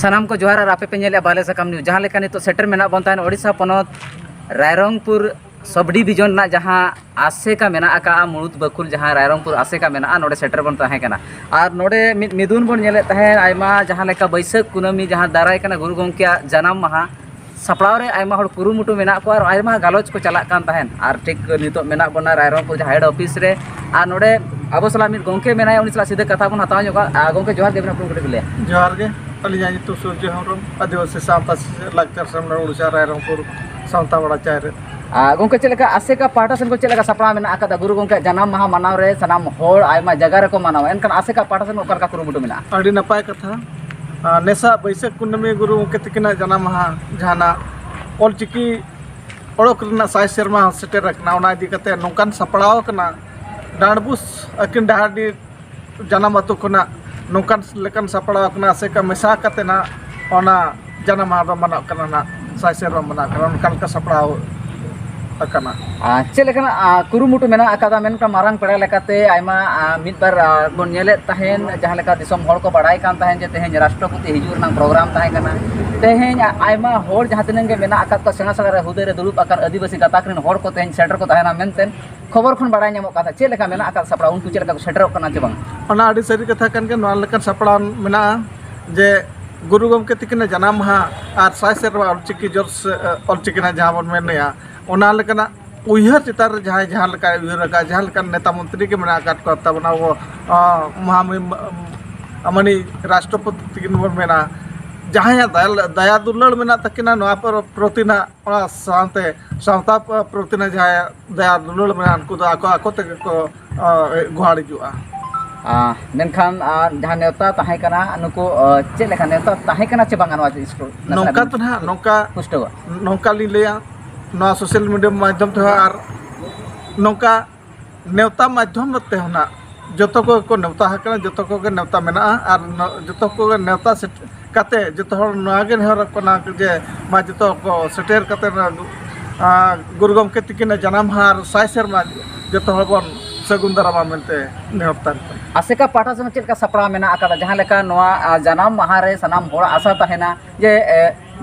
सानाम को जोहार आपे पे नेले बाले सकाम न्यूज जहाँ लेका नितो सेटर मेना बन ताहेन ओडिशा पोनोत रायरंगपुर सब डिविजन ना जहाँ आसे का मेना आका मुरुत बकुल जहाँ रायरंगपुर आसे का मेना नोडे सेटर बन ताहे कना और नोडे मिदुन बन नेले ताहेन आयमा जहाँ लेका बैसाख कुनामी जहाँ दाराय कना गुरु गोंकिया जनाम माहा सपड़ाव रे आयमा हड़ कुरुमुटु मेना को और आयमा गालोच को चलाक कान ताहेन और ठीक नितो मेना बना रायरंगपुर जहाँ हेड ऑफिस रे और नोडे अब सला मिद गोंके मेना उनी सला सीधे कथा बन हताव जोगा गोंके जोहार गे बिना प्रोग्राम ले जोहार गे अलिया तो सूर्य हेम्ब्रम आदिवासी सावता लाक्चर सामना उड़ीसा रायरंगपुर सावता बड़ा चाय गोंके चलेका आसे का पाटा सेन को चलेका सपड़ा मेना आका गुरु गोंके जनाम माहा मनाव रे सनाम होड़ आयमा जगह रे को मनाव एनकन आसे का पाटा सेन ओकर का कुरुमुटु मेना अड़ी नपाय कथा नेसा बैसाख कुंडमी गुरु गोंके तिकिना जनाम माहा जहाना ऑलचिकी ओड़क रना साय सेरमा सेटर रखना ओना इदी कते नोकान सपड़ाव कना डांडबुस अकिन डहाडी जनाम अतु कोना नोकान लेकन सपड़ाव कना आसे का मेसा कते ना ओना जनाम माहा मनाव कना ना साय सेरमा मनाव कना नोकान का सपड़ाव अकना चलेकना कुरुमुटु मेना आकादा मेनका मारंग पेड़ा लेकाते आयमा मिद बार बन नेले ताहेन जहाँ लेका दिसम होड़ को बड़ाई कान ताहेन जे तेहेन राष्ट्रपति हिजू रना प्रोग्राम ताहे कना तेहेन आयमा होड़ जहाँ तिनंग गे मेना आकाद को सेना सगा रे हुदे रे दुरुब आकार आदिवासी गाताक रिन होड़ को तेहेन सेटर को ताहेना मेनतेन खबर खन बड़ाई ᱧᱟᱢᱚᱜ कथा चलेका मेना आकाद सपड़ा उनको चलेका को सेटरok कना जे बांग ओना आडी सरी कथा कन के नोआ लेकन सपड़ा मेना जे गुरु गोमके तिकिना जनाम माहा आर साय सेरवा ऑलचिकी जोर्स ऑलचिकिना जहाँ बन मेनया ओना लेकना उयहर चितार जहाँ जहाँ लेका उयहर का जहाँ लेका नेता मंत्री के मेना काट को तबना वो महामनी राष्ट्रपति तिकिन बन मेना जहाँ दया दुलड़ मेना तकिना नोआ पर प्रतिना ओना सानते सावता प्रतिना जहाँ दया दुलड़ मेना उनको आको आको ते को गुहाड़ी जुआ मेनखान जहाँ नेता ताहे कना नुको चेक लेखा नेता ताहे कना चे बांगा नवा स्टोर नौका तो ना नौका पुष्टवा नौका ली लिया नवा सोशल मीडिया माध्यम ते आर नौका नेता माध्यम ते होना जतो को नेता हकना जतो को नेता मेना आर जतो को नेता से कते जतो हर नवागे हर कोना जे मा जतो को सेटेर कते गुरु गोमके तिकिना जनाम हार साय सेरमा जतो हर बन सगुंदरामा मेनते नेहतान आसेका पाटा से चेक का सपड़ा मेना आकादा जहाँ लेका नवा जनाम महारे सनाम होड़ा आशा ताहेना जे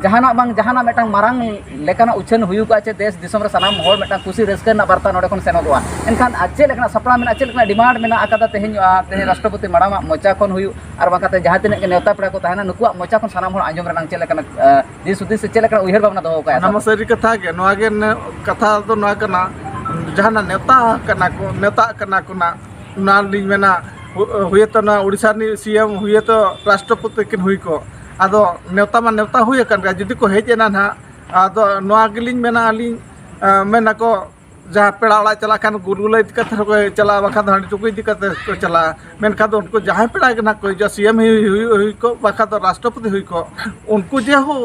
जहाना बांग जहाना मेटांग मारांग लेकाना उछन हुयु का चे देश दिसम रे सनाम होड़ मेटांग खुशी रस्का ना बार्ता नोडे कोन सेनोगवा एनखान आचे लेकना सपड़ा मेना चे लेकना डिमांड मेना आकादा तेहेन राष्ट्रपति माडामा मोचा कोन हुयु आर बाकाते जहाँ तिने के नेवता पेड़ा को ताहेना नुकुआ मोचा कोन सनाम होड़ आंजम रेनांग चे लेकना दिस उदिस से चे लेकना उयहर भावना दोहो का नमस्कारी कथा के नोआ गे कथा तो नोआ कना जहाना नेता कना को ना लिंग मेना हुए तो ना उड़ीसा सीएम हुए तो राष्ट्रपति किन हुई को आदो नेता मा नेता हुए कन जुदी को हेज एना ना आदो नोआ गिलिंग मेना अलिंग मेना को जहाँ पेड़ा ओड़ा चला खान गुरु लई दिक्कत को चला बाखा हांडी टुकुई दिक्कत को चला मेनखा तो उनको जहाँ पेड़ा ना को जो सीएम हुई को बाखा तो राष्ट्रपति हुई को उनको जे हो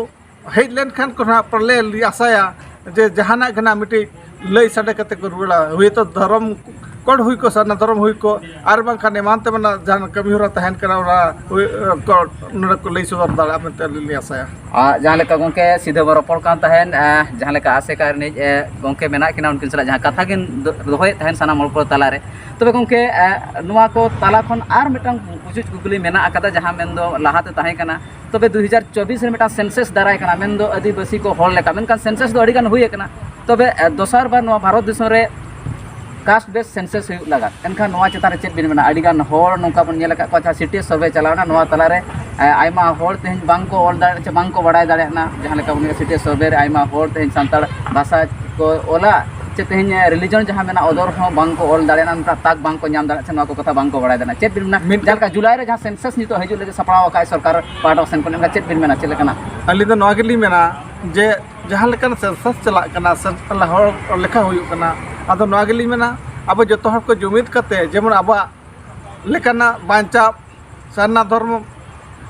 हेज लेन खान को ना पड़ले आशाया जे जहाना घना मिट्टी लई साडे कते को रुड़ा हुए तो धर्म कोड हुई को सना धर्म हुई को आर बांखा नेमानते मना जहान कमी हो तहन करा को लई सदर दाड़ा मेते लिली आसाया जहाँ लेका गोंके सीधे बरोपड़ कान तहन जहाँ लेका आसे कार ने गोंके मेना किना उनकिन सला जहाँ कथा किन दोहय तहन साना मोलको ताला रे तबे गोंके नुआ को ताला खन आर मिटांग पुचुच गुगली मेना आकादा जहाँ मेनदो लाहाते ताहे कना तबे 2024 रे मिटा सेंसस दाराय कना मेनदो आदिवासी को होड़ लेका मेनकान सेंसस दो अडिगान हुई कना तबे दोसार बार नुआ भारत देश रे कास्ट बेस सेंसस हुई लगा एनखान नोआ चेतान चेक बिन मेना अडिगान होड़ नोका बन नेला का अच्छा सिटी सर्वे चलावना नोआ तला रे आयमा होड़ तेहन बांग को ऑल दाड़े बांग को बड़ाय दाड़ेना जहाँ लेका उनी सिटी सर्वे रे आयमा होड़ तेहन सांताड़ भाषा को ओला चे तेहन रिलीजन जहाँ मेना अदर हो बांग को ऑल दाड़ेना उनका ताक बांग को नाम दाड़े से नोआ को कथा बांग को बड़ाय देना चेक बिन मेना जहाँ का जुलाई रे जहाँ सेंसस नितो हजु लगे सपड़ाव का सरकार पार्ट ऑफ सेन को नेका चेक बिन मेना चले कना अली तो नोआ गिली मेना जे जहाँ लेकन सेंसस चला कना सेंसस होड़ लेखा हुयु कना आदो नोआ गिली मेना अब जो को जुमिद करते जेमन अब लेकाना बांचा सारना धर्म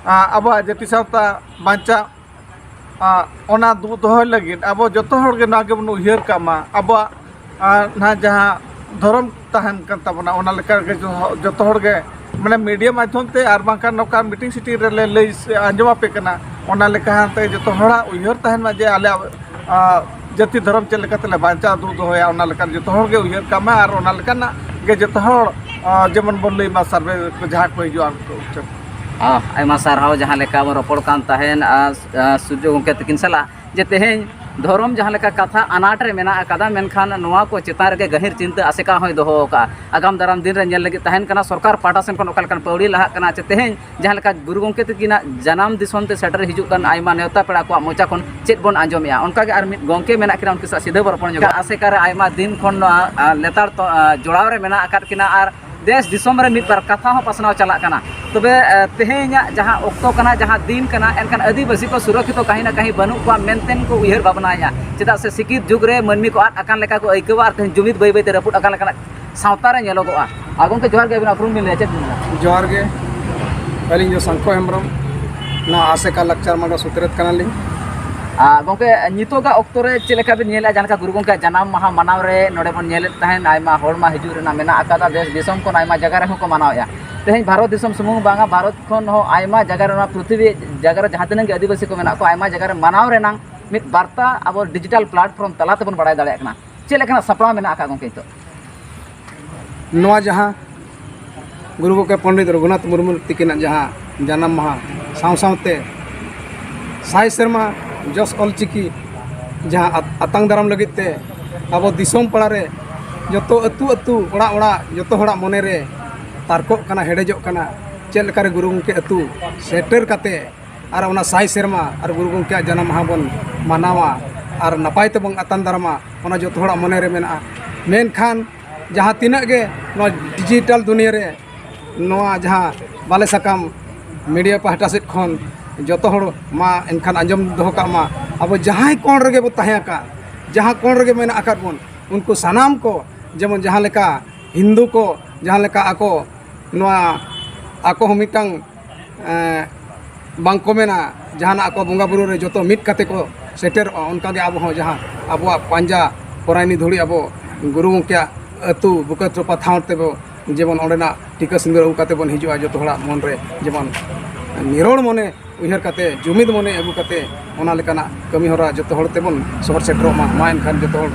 अब जाति सावता बांचा ओना दोहय लगी अब जो के ना के बन उयहर कामा अब ना जहाँ धर्म तहन कन तबना ओना लेका के जो के माने मीडिया माध्यम ते आर बांका नौका मीटिंग सिटी रे लई आंजमा पे कना ओना लेका ते जो हड़ा उयहर तहन मा जे आले जाति धर्म चल लेकाते बांचा दोहया ओना लेकान जो गे उयहर कामा आर ओना लेकाना गे जो जेमन बन लई मा सर्वे को जहाँ को हिजुआ आयमा सारहाव जहाँ लेका बो रपड़ कान तहन सूर्य गंके तकिन सला जे तेहें धर्म जहाँ लेका कथा अनाट रे मेना अकादा मेनखान नोआ को चेतान रे गहिर चिंता आसेका होय दोहो का आगाम दाराम दिन रे नेल लगी तहन कना सरकार पाटा सेन कोन ओकालकन पौड़ी लहा कना चे तेहें जहाँ लेका गुरु गंके तकिना जनाम दिसोम ते सेटर हिजुक कन आयमा नेवता पेड़ा को मोचा कोन चेत बोन आंजोमया उनका के आर मिद गंके मेना किना उनके सा सीधे बरपण जोगा आसेका रे आयमा दिन खन लेतार तो जोड़ाव रे मेना आकाद किना आर देश दिसोम रे मिद बार कथा हो पसनाव चला कना तबे तेहें जहाँ ओक्तो कना जहाँ दिन कना एनखान आदिवासी को सुरक्षित कहीं ना कहीं बनू को मेनतेन को उयहर भावनाया चेदा से सिकित जुग रे मनमी को आद अकान लेका को ऐकवा आर तेहें जुमिद बै बै ते रपुट अकान लेका सावता रे नेलोगोआ आगों के जोहार के बिना अपरूम मिले चेत जोहार गे अलिंग जो संको हेम्ब्रम ना आसेका लक्चर माडो सुतरत कनाली गंके नितोगा ऑक्टो रे चेलेका बिन नेला जानका गुरु गंके जनाम महा मनाव रे नोडे बन नेले तहन आयमा होड़मा हिजु रेना मेना आकादा देश दिसोम को आयमा जगह रे हो को मनावया तेहें भारत दिसोम सुमुंग बांगा भारत खन हो आयमा जगह रे पृथ्वी जगह रे जहां तिनंग के आदिवासी को मेना को आयमा जगह रे मनाव रेना मित वार्ता अब डिजिटल प्लेटफॉर्म तला तबन बड़ाय दाड़े कना चेलेका सपड़ा मेना आका गंके तो नोआ जहाँ गुरु गंके पंडित रघुनाथ मुर्मू तिकिना जहाँ जन्म महा साव सावते साय सेरमा जस ऑलचिकी जहाँ आतंग दाराम लगित ते अब दिसोम पड़ा रे जो अतु अतु ओड़ा ओड़ा जो होड़ा मने रे तारकोक कना हेडेजोक कना चेल लेका रे गुरु गंके अतु सेटर काते आर ओना साय सेरमा आर गुरु गंके जन्म महा बन मानावा आर नपाय ते बंग आतंग दारामा ओना जो होड़ा मने रे मेना मेनखान जहाँ तीना गे नो डिजिटल दुनिया रे नोआ जहाँ बाले सकाम मीडिया पाहटा सेट खन जो मा एनखान आंजम दोहो का मा अब जहाँ कोण रगे बो तहे का जहाँ कोण रगे मेना आकाद बन उनको सानाम को जेमन जहाँ लेका हिंदू को जहाँ लेका आको नोआ आको हो मिटंग बांग को मेना जहाँ आको बंगा बुरु रे जो मिट काते को सेटर उनका के अब हो जहाँ अब पांजा परायनी धुड़ी अब गुरु गंके अतु बुका त्रोपा थाव तेबो जेमन ओंडेना टीका सिंगर अगु काते बन हिजुआ जो होड़ा मन रे जेमन निरोड़ मने उयहर काते जुमिद मने अगु काते ओना लेकाना कमी होरा जो होड़ तेबन शहर सेटरो मा एनखान जो होड़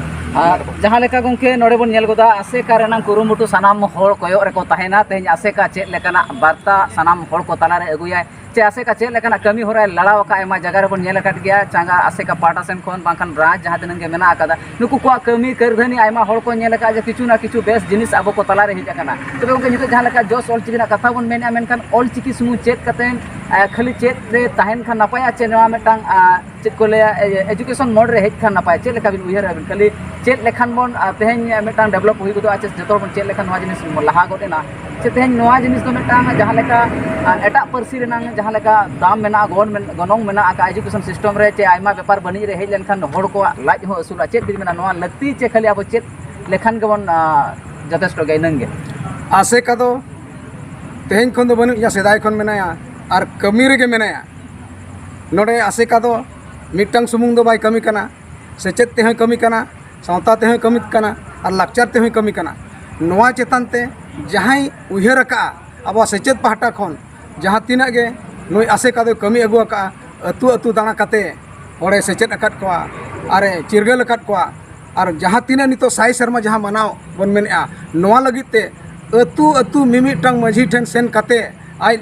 जहाँ लेका गंके नोडे बन नेल गोदा आसेका रेना कुरुमुटु सनाम होड़ कोयो रेको तहेना तेहें आसेका चेत लेकाना वार्ता सनाम होड़ को तला रे अगुया चे आसेका चेत लेकाना कमी होरा लड़ाव का आयमा जगह रे बन नेल काट गया चांगा आसेका पाटा सेन खोन बांखान ब्रांच जहाँ तिनंग के मेना आकादा नुकु को कमी करधनी आयमा होड़ को नेल का जे किछु ना किछु बेस जिनिस आबो को तला रे हिज अकाना तबे गंके नितो जहाँ लेका जोस ऑल चिकी ना कथा बन मेना मेनखान ऑल चिकी सुमु चेत कतेन खाली चेत रे तहन खान नपाया चे नवा मेटांग चेत को ले एजुकेशन मोड रे हेज खान नपाय चेत लेका बिन उयहर बिन खाली चेत लेखान बन तेहें मेटांग डेवलप हुई गदो आचे जतो बन चेत लेखान नवा जिनिस लहा गोटेना चे तेहें नवा जिनिस दो मेटांग जहाँ लेका एटा परसी रेनांग जहाँ लेका दाम मेना गनोंग मेना आका एजुकेशन सिस्टम रे चे आयमा व्यापार बनी रे हेज लेनखान होड़ को लाज हो असुला चेत बिन मेना नवा लक्ति चे खाली अब चेत लेखान के बन जथेष्ट गैनंगे आसे का दो तेहें खन दो बनु या सेदाय खन मेनाया आर कमी रेगे मेनाया नोडे आसे का दो मिटंग सुमुंग दो बाय कमी कना सेचेत तेहें कमी कना सावता तेहें कमी कना आर लाक्चर तेहें कमी कना नोआ चेतान ते जहाँ उयहर का अब सेचेत पाहटा खन जहाँ तीना गे नुई आसे का दो कमी अगुआ का अतु अतु दाना काते होड़े सेचेत अकाद कोआ आरे चिरगल अकाद कोआ आर जहाँ तीना नितो साई शर्मा जहाँ मनाव बन मेनेआ नोआ लगित ते अतु अतु मिमिटंग माझी ठेन सेन काते आय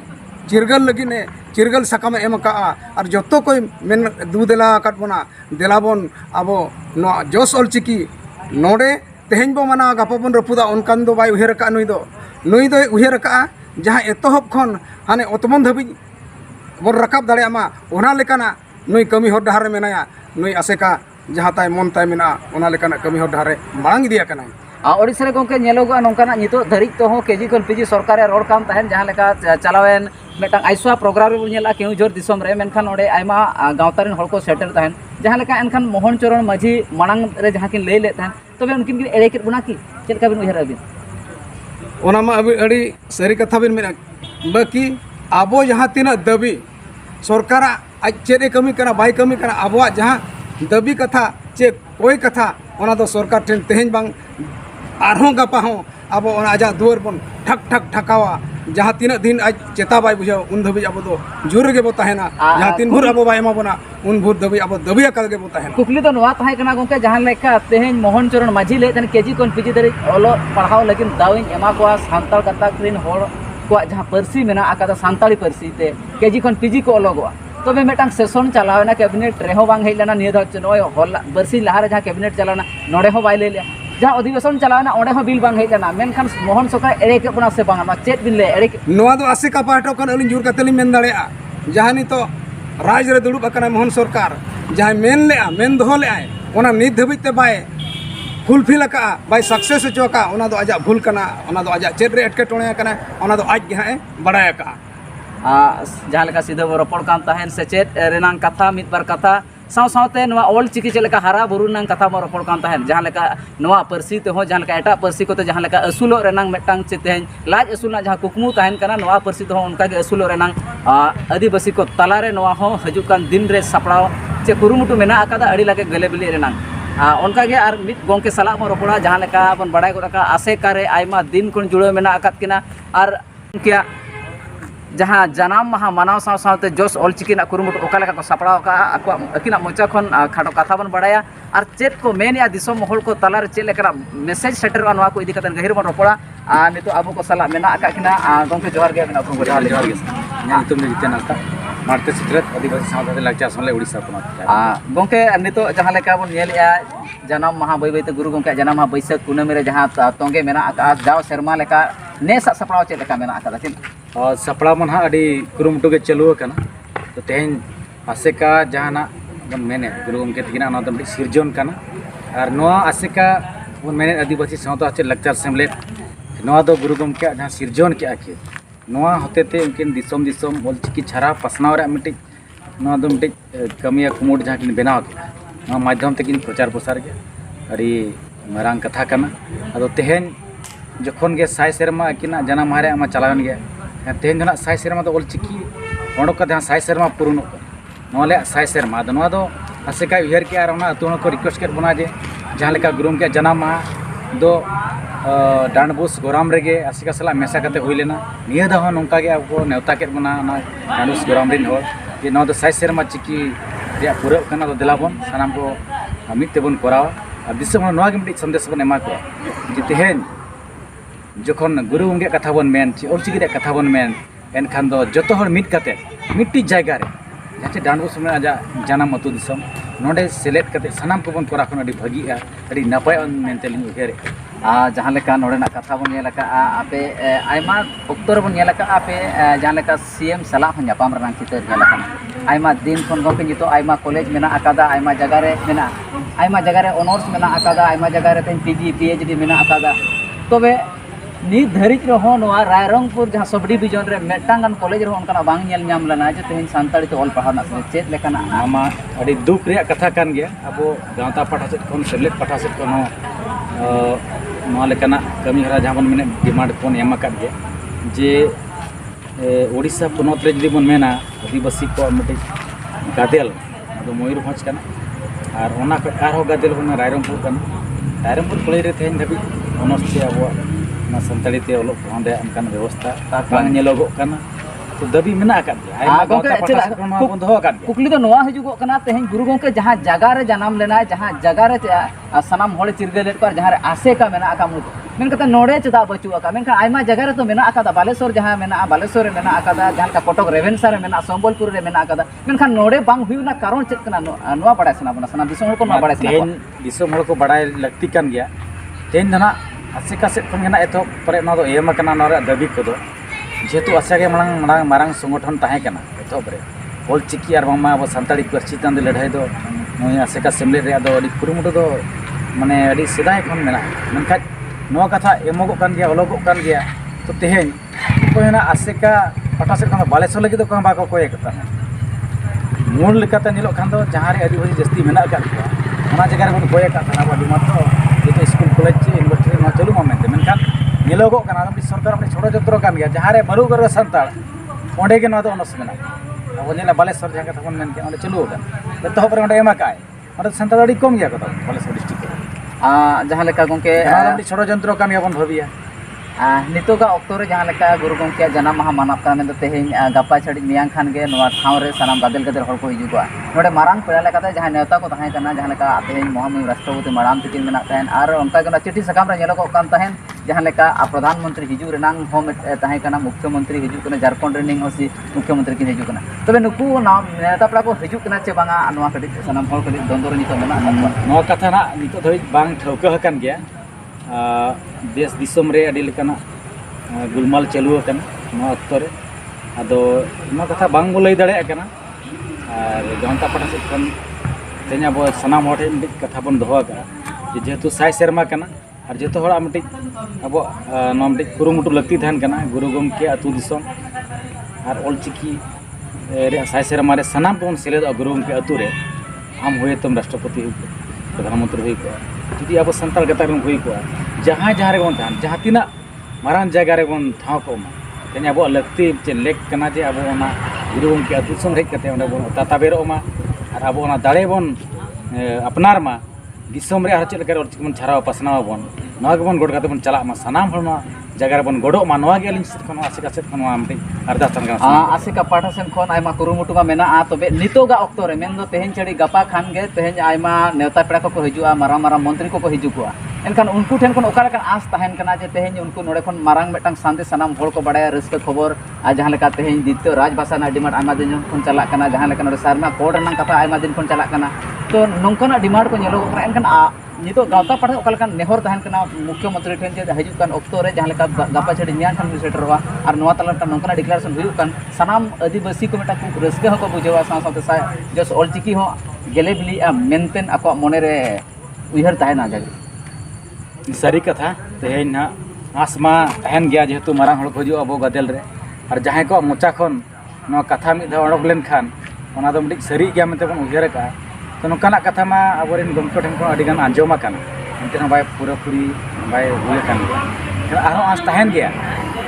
चिरगल लगी ने चिरगल सकाम एम का और जो कोई मेन दू देला काट बना देलाबन अब नो जोस ऑल चिकी नोडे तेहें बो मना गापा बन रपुदा उनकान दो बाय उहेर का नुई दो उहेर का जहाँ एतहब खन हाने ओतमन धबी बन रकाब दाड़े मा ओना लेकाना नुई कमी हर डहार मेनाया नुई आसेका जहाँ ताय मन ताय मेना ओना लेकाना कमी हर डहार मांग दिया कना ओडिशा रे गंके नेलोगा नोंकाना नितो धरिक तो हो केजी खन पीजी सरकारे रोड काम तहन जहाँ लेका चलावेन मेटांग आइसवा प्रोग्राम रे बुनेला केउ जोर दिसोम रे मेनखान ओडे आयमा गावतारिन हड़ को सेटल तहन जहाँ लेका एनखान मोहन चरण माझी मांग रे जहाँ किन लई ले तहन तबे उनकिन की एड़े केत बुना की चेल का बिन उयहर अबिन ओना मा अबि अड़ी सरी कथा बिन मेना बाकी आबो जहाँ तीना दबी सरकार आज चेरे कमी कना बाय कमी कना आबो जहाँ दबी कथा चे कोई कथा ओना दो सरकार ठेन तेहें बांग आरहों गापा हों अब आजा दुआर बन ठक ठक ठकावा जहाँ तीन दिन आज चेता बाय बुझा उन धबी अब दो जोर गे बो तहेना जहाँ तीन भूर अब बाय एमा बना उन भूर धबी अब दबिया कर गे बो तहेना कुकली तो नवा तहाय कना गंके जहाँ लेका तेहें मोहन चरण माझी ले तन केजी कोन पीजी दरे ओलो पढ़ाव लेकिन दाविन एमा को सांताल कथा क्रीन होड़ आकवा जहाँ पार्सी मेना आकादा सांताली पार्सी ते केजी खन पीजी को अलगोआ तबे मेटांग सेशन चलावना कैबिनेट रेहो बांग हेज लेना निया द नय हल बरसी लहारे जहाँ कैबिनेट चलाना नोडे हो बाय ले जहाँ अधिवेशन चलावना ओडे हो बिल बांग हेज लेना मेनखान मोहन सरकार एड़े के बना से बांगा चेत बिल ले एड़े नोआ दो आसिका पाहटो खन अलिन जुर कतली मेन दाड़ेया जहाँ नितो राज रे दुड़ुब अकना मोहन सरकार जहाँ मेन ले मेन दोहो ले आए ओना नित धबिते बाय फुलफिल का बाय सक्सेस चोका ओना दो आजा भूल कना ओना दो आजा चेत रे एटके टोणे कना ओना दो आज गे बड़ाय का जहाँ लेका सीधा बो रपड़ कान तहन से चेत रेनांग कथा मित बार कथा साव सावते नवा ऑल चिकी चलेका हरा बुरु नांग कथा बो रपड़ कान तहन जहाँ लेका नवा पार्सी ते हो जहाँ लेका एटा पार्सी कोते जहाँ लेका असुलो रेनांग मेटांग चे तेहन लाज असुलना जहाँ कुकमु तहन कना नवा पार्सी ते हो उनका के असुलो रेनांग आदिवासी को तलारे नवा हो हजु कान दिन रे सपड़ाव चे कुरुमुटु मेना आकादा अड़ी लागे गले बिली रेनांग उनका के आर मित गोंके सला बो रपड़ा जहाँ लेका बन बड़ाय गोरका आसे कारे आयमा दिन कोन जुड़े मेना आकात किना आर उनके जहाँ जनाम महा मानव साव सावते जोश ऑलचिकी ना कुरुमुट ओकालेका को सपड़ाव का अकिना मोचा खन खाटो कथा बन बड़ाया और चेत को मेन या दिसोम मोहल को तलार चेत लेकरा मैसेज सेटर नवा को इदी कतन गहिर बन रपड़ा नितो आबो को सला मेना आका किना गोंके जोहार गे मेना को जोहार गे तुम जितेन आलता मारते सितरत आदिवासी सावते लाचार संले उड़ीसा पोनत गोंके नितो जहाँ लेका बन नेलिया जनाम महा बै बैते गुरु गोंके जनाम महा बैसाख कुनामी रे जहाँ तोंगे मेना आका जाव शर्मा लेका नेसा सपड़ाव चेत लेका मेना आका चिन और सपड़ा मन हाँ अड़ी कुरुमुटु के चलुआ कना तो तेहन आसेका जहाना बन मेने गुरु गोंके तकिना ना तो सिरजन कना और नोआ आसेका बन मेने आदिवासी सावता चे लक्चर सेमलेट नोआ दो गुरु गोंके जहाँ सिरजन के आके नोआ होतेते उनकिन दिसोम दिसोम ऑलचिकी छारा पसनाव रे मिटी नोआ दो मिटी कमिया कुमुट जहाँ किन बनाव के नोआ माध्यम तकिन प्रचार प्रसार के अड़ी मारांग कथा कना अदो तेहन जखन के साय सेरमा अकिना जनाम मारे आमा चलावन गया तेहन दो साय सेरमा तो ऑलचिकी ओडोक का साय सेरमा पुरुन नोले साय सेरमा दो नोआ दो आसेका उहर के आर अतु को रिक्वेस्ट कर बना जे जहाँ लेका गुरुम के जनाम माह दो डांडबुस गोराम रेगे आसेका सला मेसा कते हुई लेना निया दा हो नोंका के आपको नेवता के बना डांडबुस गोराम रिन हो जे नोआ दो साय सेरमा चिकी रे पूरा कना दो दिलाबन सानाम को मित तेबन कराव और दिसम नोआ के मिट संदेश बन एमा को जे तेहन जखन गुरु गोंके कथा बन मेन चे ऑलचिकी रे कथा बन मेन एनखान दो जतो हर मिट कते मिट्टी जायगा रे जहाँ चे डांडबुस में आजा जानाम अतु दिसम नोडे सेलेक्ट कते सनाम को बन करा खन अडी भागीआ अडी नपाय मेनते लिंग उहेरे जहाँ लेका नोडेना कथा बन नेलका आपे आयमा अक्तर बन नेलका आपे जहाँ लेका सीएम सला हन जापाम रनांग चितर नेलका आयमा दिन खन गोंके नितो आयमा कॉलेज मेना आकादा आयमा जगह रे मेना आयमा जगह रे ऑनर्स मेना आकादा आयमा जगह रे पीजी पीएचडी मेना आकादा तबे नित धरिच रहो नोआ रायरंगपुर जहाँ सब डिविजन रे मेटांगन कॉलेज रहो उनका बांग नेल नाम लना जे तेहन सांताली ते ऑल पढ़ा ना चेत लेकाना आमा अड़ी दुख रे कथा कान गया अब गाँवता पाठा से कौन सेलेक्ट पाठा से कौन नोआ लेकाना कमी हरा जहाँ बन मेने डिमांड कौन एम अकाद गया जे ओडिशा पोनत रे जदि बन मेना आदिवासी को मिटे गादेल अब मयूरभंज कना और ओना को आरो गादेल बन रायरंगपुर कना रायरंगपुर कॉलेज रे तेहन धबी ऑनर्स से अब संताली ते ओलो पढ़ांदे अनकान व्यवस्था बांग नेलोगो कना तो दबी मेना आकाद आयमा गाँवता पाठा से कोन बंद हो आकाद कुकली तो नोआ हजुगो कना तेहन गुरु गोंके जहाँ जगह रे जनाम लेना जहाँ जगह रे सनाम होड़े चिरगे लेट पर जहाँ रे आसे का मेना आका मुद मेन कते नोडे चदा बचु आका मेन का आयमा जगह रे तो मेना आकादा बालेश्वर जहाँ मेना बालेश्वर रे मेना आकादा जहाँ का कटक रेवेन्सा रे मेना संबलपुर रे मेना आकादा मेन खान नोडे बांग हुइना कारण चेत कना नोआ बड़ाय सना बना सना दिसोम को नोआ बड़ाय सना तेहन दिसोम हड़ को बड़ाय लगती कान गया तेहन धना आसेका से खन एतो परे ना दो एम कना नोरे दाबी को दो जेतु आसेगे मांग मारंग संगठन ताहे कना एतो परे ऑलचिकी और बांगमा अब सांताली पार्सी तान लड़ाई दो नोय आसेका सेमलेट रे दो अडी कुरुमुटु दो माने अडी सेदाय खन मेना मेनखा नोआ कथा एमोगो कान गया ओलोगो कान गया तो तेहन को हेना आसेका पाठा से खन बालेश्वर लगी दो को बाको कोय कता मूल लेकाते निलो खान दो जहाँ रे आदिवासी जस्ती मेना का ओना जगह रे बन कोय का थाना बडी मात्र जेते स्कूल कॉलेज चे यूनिवर्सिटी में चलू मामेंते मेनखान नेलोगो कना सरकार अपनी छोड़ो जत्र कान गया जहाँ रे मरु कर संताल ओंडे के ना दो अनस मेना अब नेला बालेश्वर जहाँ कथा बन मेन के ओंडे चलू का तो पर ओंडे एमा काय ओंडे संताल अडी कम गया कतो बालेश्वर डिस्ट्रिक्ट जहाँ लेका गोंके अपनी छोड़ो जत्र कान गया बन भबिया नितोगा अक्तो रे जहाँ लेका गुरु गोंके जनाम माहा मानव का मेन तेहन गपा छड़ी मियांग खान गे नोआ ठाव रे सनाम गादेल गादेल हड़ को हिजुगा नोडे मारांग पेड़ा लेकाते जहाँ नेवता को ताहें कना जहाँ लेका तेहन महामहिम राष्ट्रपति माराम तकिन मेना तहन आर उनका चिट्ठी सकाम रे नेलोगो कान तहन जहाँ लेका प्रधानमंत्री हिजू रेनांग हो तहे कना मुख्यमंत्री हिजू कना झारखंड रेनिंग होसी मुख्यमंत्री किन हिजू कना तबे नुकु नेता पेड़ा को हिजू कना चे बांगा नोआ कटी सनाम हर कटी दंदर नितो मेना नोआ कथा ना नितो धोई बांग ठौका हकन गया देश दिसम रे अडी लेकाना गुलमाल चालू हकन नोआ अक्तो रे आदो नोआ कथा बांग बोलै दाड़े कना और जनता पार्टी से खन तेज अब सनाम हर ठेन कथा बन दोहो का जेहेतु साय सेरमा कना और जो हर मिट्टी अब मिट्टी कुरुमुटु लगती तहन कना गुरु गमके अतु दिसम और ऑलचिकी साय सेरमा रे सनाम को सेलेद गुरु गमके अतु रे आम हुए तुम राष्ट्रपति हुई प्रधानमंत्री हुई को जुदी अब संताल गता रन हुई को जहाँ जहाँ रे बन तहन जहाँ तीना मारान जगह रे बन ठाव को तेज अब लगती चे लेक कना जे अब ओना गुरु गमके अतु दिसम हेज कते ओंडे बन ताताबेरो मा और अब ओना दाड़े बन अपनार मा दिसम रे चेक लेकर बन छाड़ा पासनाव बन नवा के बन गोड़ काते बन चला मा सनाम हर मा जगह बन गोड़ो मा नवा के अलिन सेट खन आसिका सेट खन आमटे अरदास तन का आसिका पाठा सेन खन आयमा कुरुमुटु मा मेना तबे नितोगा ऑक्टो रे मेन दो तेहेन चड़ी गपा खान गे तेहेन आयमा नेता पेड़ा को हिजुआ मारांग मारांग मंत्री को हिजुआ एनखान उनको ठेन खन ओका लेकन आस तहन कना जे तेहेन उनको नोडे खन मारांग मेटांग शांति सनाम हर को बड़ाया रस्क खबर आ जहां लेका तेहेन द्वितीय राजभाषा ना डिमांड आयमा दिन खन चला कना जहां लेका नोडे सारना कोड रनांग कथा आयमा दिन खन चला कना तो नोंकना डिमांड को नेलो कना एनखान नितो गावता पाठा ओका लेकन नेहर तहन कना मुख्यमंत्री ठेन जे हिजु कान ऑक्टो रे जहां लेका गपा छड़ी न्यान खन सेटरवा और नवा तला नोंकना डिक्लेरेशन हुई कान सनाम आदिवासी को मेटा रस्क हो को बुझेवा साथ साथ सा जस ऑलचिकी हो गेले बिली मेनतेन आको मने रे उयहर तहना जागे सारी कथा तेहेन ना आसमा तहन गया जेहेतु मारांग हड़ को अब गदेल रे और जहाँ को मोचा खन नवा कथा मिद अड़क लेन खान ओना दो मिट सारी गया मेते बन उयहर का तो नोकाना कथा मा आबोरेन गमके ठेन को अडिगान आंजोमा कान एनते बाय पूरा पूरी बाय हुए कान गया आरो आस तहन गया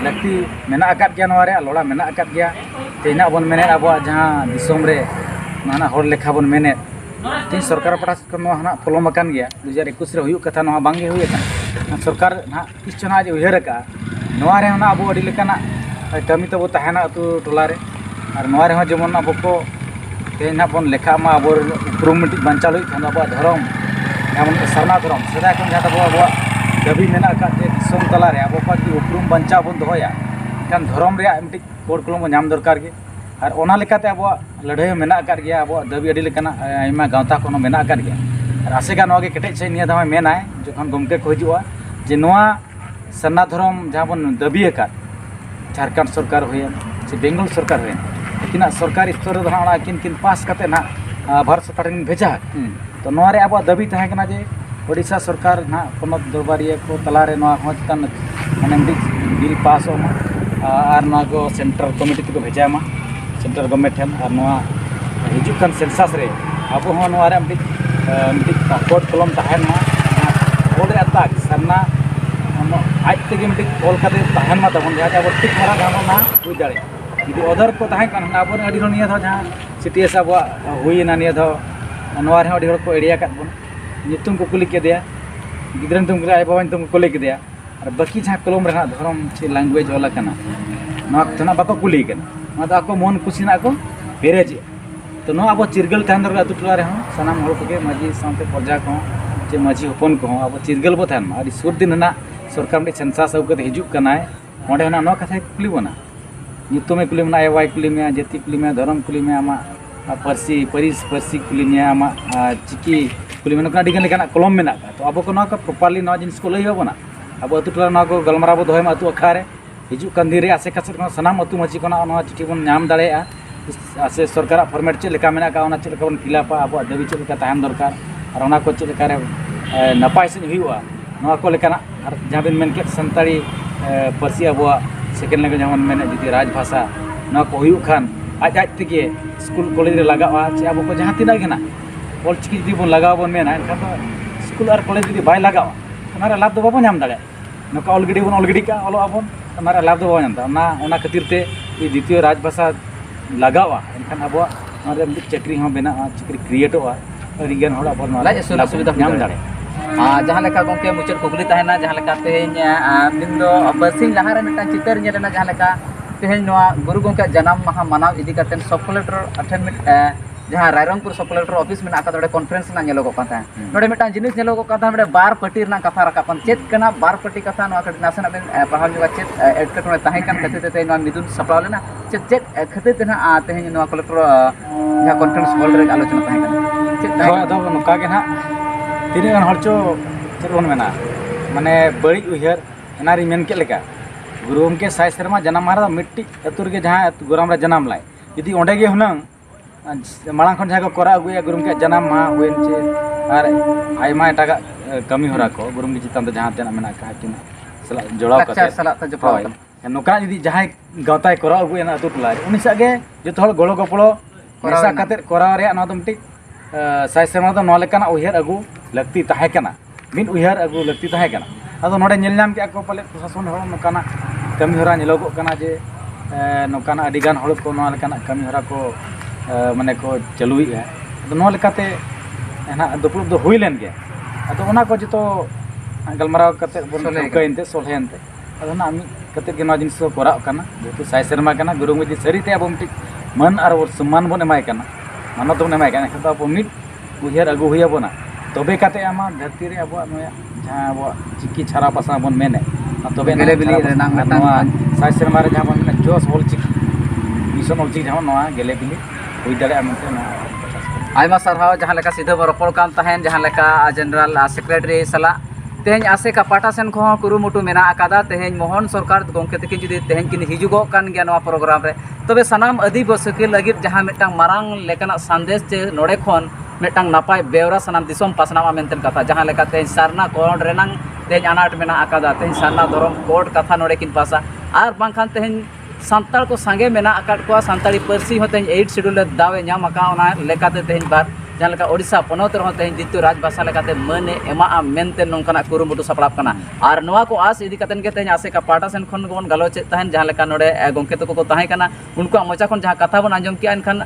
लगती मेना अकात गया नवा रे लोड़ा मेना अकात गया तेना बन मेने अब जहाँ दिसोम रे नाना हर लेखा बन मेने तीन सरकार पटा को हाना पलम अकान गया 2021 रे हुई कथा नवा बांगे हुई का सरकार ना किस चना जे उयहर का नवा रे ना अब अडी लेकाना कमी तबो तहना अतु टोला रे और नवा रे जेमन अब को तेज ना बन लेखा मा अब उपरूम मिट्टी बंचा लई खान अब धर्म एमन सरना धर्म सदा खन जहाँ तब अब दाबी मेना का जे दिसम तला रे अब की उपरूम बंचा बन दोया खान धर्म रे मिट्टी कोड कलम नाम दरकार गे और ओना लेकाते अब लड़ाई मेना कर गया अब दाबी अडी लेकाना आयमा गावता को मेना कर गया और आसेगा नवा के केटेज से निया दामे मेनाय जखन गमके को हिजुआ जे नवा सरना धर्म जहाँ बन दाबी का झारखंड सरकार हुए से बेंगल सरकार हुए लेकिन सरकार स्तर रे किन किन पास करते ना भारत सरकार भेजा तो नवा रे अब दाबी तहे कना जे ओडिशा सरकार ना पोनत दरबारिया को तलारे नवा हो चतन माने बिल पास हो और नवा को सेंट्रल कमिटी को भेजा मा सेंट्रल गवर्नमेंट ठेन और नवा हिजु कान सेंसस रे अब हो नवा रे मिट्टी कोड कलम तहन मा ओले अताक सरना आज तक मिट्टी कॉल करते तहन मा तबन जहाँ अब ठीक मारा गाना ना हुई दाड़े जुदी अदर को तहन कान अब अडी निया धा जहाँ सीटीएस अब हुई ना निया धा नवा रे अडी को एडिया काट बन नितुम को कुली के दिया गिद्रन तुम आय बाबा तुम कुली के दिया और बाकी जहाँ कलम रे धर्म से लैंग्वेज वाला कना नवा तना बाको कुली कना ना को मन कुसी ना को पेरेजे तो नवा अब चिरगल तहन दर अतु टोला रे सनाम हड़ को माजी सामते प्रजा को जे माजी हपन को अब चिरगल बो तहन अडी सुर दिन ना सरकार में सेंसस अउ कते हिजु कनाय ओंडे ना नवा कथा कुली बना नितुमे कुली में आय कुली में जाति कुली में धर्म कुली में आमा परसी परिस परसी कुली में आमा चिकी कुली में अडी गन लेकाना कलम में तो अब को नवा को प्रॉपर्ली नवा जिनिस को लई होबना अब अतु टोला नवा को गलमरा बो दोय अतु अखा रे हिजु कंदी रे आसे कासे सनाम अतु मची को नवा चिठी बन नाम दाड़ेया आसे सरकार फॉर्मेट चे लेका मेना का ओना चे लेका बन फिलअप अब दाबी चे लेका तहन दरकार और ओना को चे लेका रे नपाय से हुआ नवा को लेकाना और जहाँ बिन मेन के संताड़ी परसी अब सेकेंड लैंग्वेज जहाँ मेने जुदी राजभाषा नवा को हुई खान आज आज तक स्कूल कॉलेज रे लगा चे अब को जहाँ तीना गेना ऑलचिकी जुदी बन लगा बन मेना एनखान तो स्कूल और कॉलेज जुदी बाय लगा हमारा लाभ दो बाबो नाम दाड़े नौका ऑलरेडी बन ऑलरेडी का ऑलो आबन हमारा लाभ दो बाबो नाम ओना खातिर ते द्वितीय राजभाषा लगावा एनखान अब चाकरी हो बना चाकरी क्रिएटोगा अडिगान हड़ अब लाज सुविधा नाम दाड़े जहाँ लेका गमके मुचाद कुकली तहना जहाँ लेका तेहेन दिन दो बरसिंग लहारे मिटन चितर नेलना जहाँ लेका तेहेन नवा गुरु गमके जन्म माहा मनाव इदी करते सब कलेक्टर अठेन मिट जहाँ रायरंगपुर सब कलेक्टर ऑफिस में ना कॉन्फ्रेंस ना नेलोगो कान ताहें नोडे मिटान जिनिस नेलोगो कान ताहें बार पार्टी ना कथा रकापन चेत कना बार पार्टी कथा नोआ कट नासेना बेन पहाड़ जोगा चेत एटकेटोने ताहें कान खातिर ते नोआ मिदुन सपड़ाव लेना चेत चेत खातिर ते ना तेहें नोआ कलेक्टर जहाँ कॉन्फ्रेंस हॉल रे आलोचना ताहें कान चेत ᱦᱳᱭ ᱟᱫᱚ ᱱᱚᱝᱠᱟ ᱜᱮ ᱱᱟᱦᱟᱜ ᱛᱤᱱᱟᱹᱜ ᱜᱟᱱ ᱦᱚᱲ ᱪᱚ ᱪᱮᱫ ᱵᱚᱱ ᱢᱮᱱᱟ ᱢᱟᱱᱮ ᱵᱟᱹᱲᱤᱡ ᱩᱭᱦᱟᱹᱨ ᱮᱱᱟᱨᱤᱧ ᱢᱮᱱ ᱠᱮᱫ ᱞᱮᱠᱟ ᱜᱩᱨᱩ ᱜᱚᱢᱠᱮ 100 ᱥᱮᱨᱢᱟ ᱡᱟᱱᱟᱢ ᱢᱟᱦᱟ ᱨᱮ ᱢᱤᱫᱴᱤᱡ ᱟᱹᱛᱩ ᱨᱮᱜᱮ ᱡᱟᱦᱟᱸ ᱟᱹᱛᱩ ᱜᱚᱨᱟᱢ ᱨᱮ ᱡᱟᱱᱟᱢ ᱞᱟᱭ ᱡᱩᱫᱤ ᱚᱸᱰᱮ ᱜᱮ ᱦᱩᱱᱟᱹᱝ ᱢᱟᱲᱟᱝ ᱠᱷᱚᱱ ᱡᱟᱦᱟᱸ ᱠᱚ ᱠᱚᱨᱟᱣ ᱟᱹᱜᱩᱭᱟ ᱜᱩᱨᱩ ᱜᱚᱢᱠᱮ ᱡᱟᱱᱟᱢ ᱢᱟᱦᱟ ᱦᱩᱭᱮᱱ ᱪᱮ ᱟᱨ ᱟᱭᱢᱟ ᱮᱴᱟᱜᱟᱜ ᱠᱟᱹᱢᱤ ᱦᱚᱨᱟ ᱠᱚ ᱜᱩᱨᱩ ᱜᱚᱢᱠᱮ ᱪᱮᱛᱟᱱ ᱫᱚ ᱡᱟᱦᱟᱸ ᱛᱤᱱᱟᱹᱜ ᱢᱮᱱᱟᱜ ᱟᱠᱟᱫ ᱠᱤᱱ ᱥᱟᱞᱟᱜ ᱡᱚᱲᱟᱣ ᱞᱟᱠᱪᱟᱨ ᱠᱟᱛᱮ ᱥᱟᱞᱟᱜ ᱛᱮ ᱡᱚᱯᱲᱟᱣ ᱦᱳᱭ ᱱᱚᱝᱠᱟ ᱡᱩᱫᱤ ᱡᱟᱦᱟᱸᱭ ᱜᱟᱶᱛᱟᱭ ᱠᱚᱨᱟᱣ ᱟᱹᱜᱩᱭᱟ ᱟᱹᱛᱩ ᱴᱚᱞᱟ ᱨᱮ ᱩᱱᱤ ᱥᱟᱜ ᱜᱮ ᱡᱚᱛᱚ ᱦᱚᱲ ᱜᱚᱲᱚ ᱜᱚᱯᱚᱲᱚ ᱢᱮᱥᱟ ᱠᱟᱛᱮ ᱠᱚᱨᱟᱣ ᱨᱮᱭᱟᱜ ᱱᱚᱣᱟ ᱫᱚ ᱢᱤᱫᱴᱤᱡ 100 ᱥᱮᱨᱢᱟ ᱫᱚ ᱱᱚᱣᱟ ᱞᱮᱠᱟᱱᱟᱜ ᱩᱭᱦᱟᱹᱨ ᱟᱹᱜᱩ ᱞᱟᱹᱠᱛᱤ ᱛᱟᱦᱮᱸ ᱠᱟᱱᱟ ᱢᱤᱫ ᱩᱭᱦᱟᱹᱨ ᱟᱹᱜᱩ ᱞᱟᱹᱠᱛᱤ ᱛᱟᱦᱮᱸ ᱠᱟᱱᱟ ᱟᱫᱚ ᱱᱚᱰᱮ ᱧᱮᱞ ᱧᱟᱢ ᱠᱮᱜᱼᱟ ᱠᱚ ᱯᱟᱞᱮ ᱯᱨᱚᱥᱟᱥᱚᱱ ᱦᱚᱲ ᱱᱚᱝᱠᱟᱱᱟᱜ ᱠᱟᱹᱢᱤ ᱦᱚᱨᱟ ᱧᱮᱞᱚᱜᱚᱜ ᱠᱟᱱᱟ ᱡᱮ ᱱᱚᱝᱠᱟᱱᱟᱜ ᱟᱹᱰᱤ ᱜᱟᱱ ᱦᱚᱲ ᱠᱚ ᱱᱚᱣᱟ ᱞᱮᱠᱟᱱᱟᱜ ᱠᱟᱹᱢᱤ ᱦᱚᱨᱟ ᱠᱚ ᱢᱟᱱᱮ ᱠᱚ ᱪᱟᱹᱞᱩᱭᱮᱜᱼᱟ ᱟᱫᱚ ᱱᱚᱣᱟ ᱞᱮᱠᱟᱛᱮ ᱱᱟᱦᱟᱜ ᱫᱩᱯᱲᱩᱵ ᱫᱚ ᱦᱩᱭ ᱞᱮᱱ ᱜᱮᱭᱟ ᱟᱫᱚ ᱚᱱᱟ ᱠᱚ ᱡᱚᱛᱚ ᱜᱟᱞᱢᱟᱨᱟᱣ ᱠᱟᱛᱮ ᱵᱚᱱ ᱴᱷᱟᱹᱣᱠᱟᱹᱭᱮᱱᱛᱮ ᱥᱚᱞᱦᱮᱭᱮᱱᱛᱮ ᱟᱫᱚ ᱱᱟᱜ ᱢᱤᱫ ᱠᱟᱛᱮ ᱜᱮ ᱱᱚᱣᱟ ᱡᱤᱱᱤᱥ ᱠᱚ ᱠᱚᱨᱟᱣ ᱠᱟᱱᱟ ᱡᱮᱦᱮᱛु 100 ᱥᱮᱨᱢᱟ ᱠᱟᱱᱟ ᱜᱩᱨᱩ ᱜᱚᱢᱠᱮ ᱥᱟᱹᱨᱤᱛᱮ ᱟᱵᱚ ᱢᱤᱫᱴᱤᱡ ᱢᱟᱹᱱ ᱟᱨ ᱥᱚᱢᱢᱟᱱ ᱵᱚᱱ ᱮᱢᱟᱭ ᱠᱟᱱᱟ ᱢᱟᱱᱚᱛ ᱵᱚᱱ ᱮᱢᱟᱭ ᱠᱟᱱᱟ ᱮᱱᱠᱷᱟᱱ ᱫᱚ ᱟᱵᱚ ᱢᱤᱫ ᱩᱭᱦᱟᱹᱨ ᱟᱹᱜᱩ ᱦᱩᱭ ᱟᱵᱚᱱᱟ ᱛᱚᱵᱮ ᱠᱟᱛᱮ ᱟᱢᱟ ᱫᱷᱟᱹᱨᱛᱤ ᱨᱮ ᱟᱵᱚᱣᱟᱜ ᱱᱚᱣᱟ ᱡᱟᱦᱟᱸ ᱟᱵᱚᱣᱟᱜ ᱪᱤᱠᱤ ᱪᱷᱟᱨᱟ ᱯᱟᱥᱱᱟᱣ ᱵᱚᱱ ᱢᱮᱱᱮ ᱛᱚᱵᱮ ᱜᱮᱞᱮ ᱵᱤᱞᱤ ᱨᱮᱱᱟᱜ ᱱᱚᱣᱟ 100 ᱥᱮᱨᱢᱟ ᱨᱮ ᱡᱟᱦᱟᱸ ᱵᱚᱱ ᱢᱮᱱᱟ ᱡᱚᱥ ᱚᱞᱪᱤᱠᱤ ᱢᱤᱥᱚᱱ ᱚᱞᱪᱤᱠᱤ ᱡᱟᱦᱟᱸ ᱱᱚᱣᱟ ᱜᱮᱞᱮ ᱵᱤᱞᱤ ᱦᱩᱭ ᱫᱟᱲᱮᱭᱟᱜᱼᱟ ᱢᱮᱱᱛᱮ ᱱᱚᱣᱟ आयमा सरहाव जहाँ लेका सीधा बो रपड़ कान ताहेन जहाँ लेका जनरल सेक्रेटरी सला तेहें आसेका पाटा सेन को कुरुमुटु मेना आकादा तेहें मोहन सरकार गोंके तकिन जुदी तेहें किन हिजुगो कान गया नवा प्रोग्राम रे तबे सनाम आदिवासी के लगित जहाँ मिटांग मारांग लेकाना संदेश चे नोडे खोन मिटांग नापाय बेवरा सनाम दिसोम पासनामा मेंतेन कथा जहाँ लेका तेहें सारना कोड रेनांग तेहें अनाट मेना आकादा तेहें सारना धरम कोड कथा नोडे किन पासा आर बांखान तेहें सान्ताल को संगे मेना आकाट को सान्ताली पर्सी होते 8 शेड्यूल दावे नाम आका ओना लेकाते तेहें बार जहाँ लेका ओडिशा पनौत रहो तेहें द्वितीय राजभाषा लेकाते मने एमा मेनते नोंकाना कुरुमुटु सपड़ाप कना आर नोआ को आस इदी कतेन के तेहें आसे का पाटा सेन खन गोन गालोचे ताहेन जहाँ लेका नोडे गोंके तको को ताहें कना उनको मोचा खन जहाँ कथा बन आंजम किया एनखान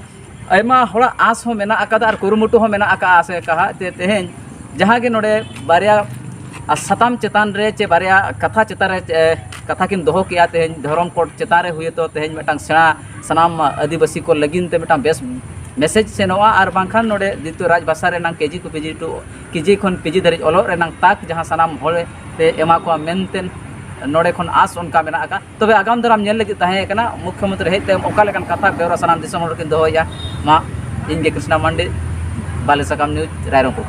आयमा होड़ा आस हो मेना आकादा आर कुरुमुटु हो मेना आका आसे कहा तेहें जहाँ के नोडे बारिया सताम चेतान रे चे बारिया कथा चेतान रे कथा किन दोहो किया तेहें धर्म कोड चेतान रे हुए तो तेहें मिटांग सेना सनाम आदिवासी को लगिन ते मिटांग बेस मैसेज सेनोआ और बांखान नोडे द्वितीय राजभाषा रे नांग केजी को पीजी टू केजी खन पीजी धरिज ओलो रे नांग ताक जहाँ सनाम होड़ ते एमा को मेनतेन नोडे खन आस उनका मेना आका तबे आगाम दराम नेल लगी ताहें कना मुख्यमंत्री हेते ओका लेकन कथा बेवरा सनाम दिसम होड़ किन दोहोया मा इनगे कृष्णा मंडी बालेसकाम न्यूज रायरंगपुर।